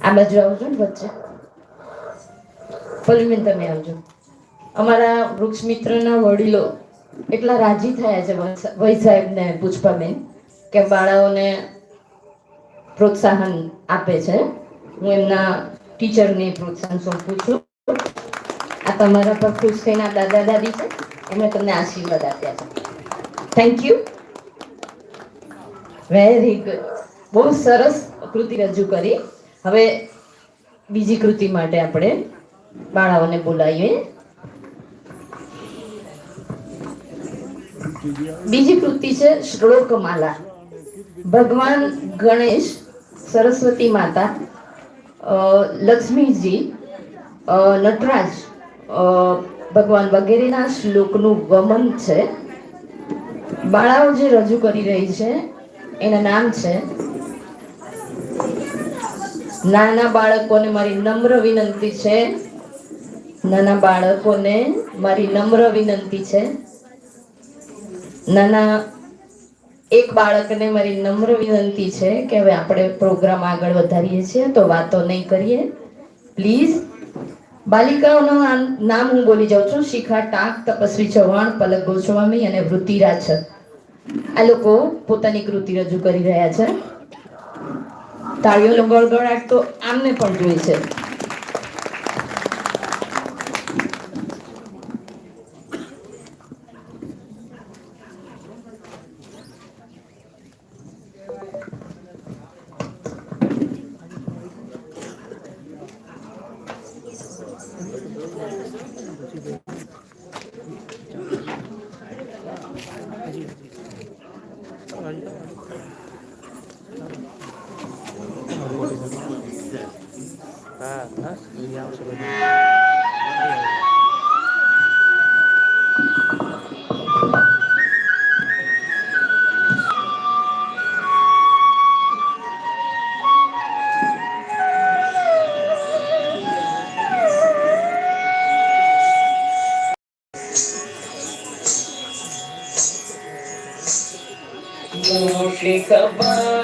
આ બાજુ આવજો ને વચ્ચે. પલ્લવીબેન તમે આવજો. અમારા વૃક્ષ મિત્રના વડીલો એટલા રાજી થયા છે વૈ સાહેબ ને પુષ્પાબેન કે બાળાઓને પ્રોત્સાહન આપે છે. હું એમના ટીચરને પ્રોત્સાહન સોંપું છું. આ તમારા પર ખુશ થઈને દાદા દાદી છે, એમણે તમને આશીર્વાદ આપ્યા છે. Thank you, very good. બહુ સરસ કૃતિ રજૂ કરી. હવે બીજી કૃતિ માટે આપણે બાળાઓને બોલાવીએ. બીજી કૃતિ છે શ્લોકમાલા. ભગવાન ગણેશ, સરસ્વતી માતા, લક્ષ્મીજી, નટરાજ ભગવાન વગેરેના શ્લોકનું વમન છે. બાળાઓ જે રજૂ કરી રહી છે એના નામ છે. નાના બાળકોને મારી નમ્ર વિનંતી છે, નાના બાળકોને મારી નમ્ર વિનંતી છે, નાના એક બાળકને મારી નમ્ર વિનંતી છે કે હવે આપણે પ્રોગ્રામ આગળ વધારીએ છીએ તો વાતો નહીં કરીએ પ્લીઝ. બાલિકાઓનું નામ હું બોલી જાઉં છું. શિખા ટાંક, તપસ્વી ચૌહાણ, પલક ગોસ્વામી અને વૃત્તિ રાછર. આ લોકો પોતાની કૃતિ રજૂ કરી રહ્યા છે. તાળીઓનો ગળગળાટ તો આમને પણ જોઈ છે. ખબર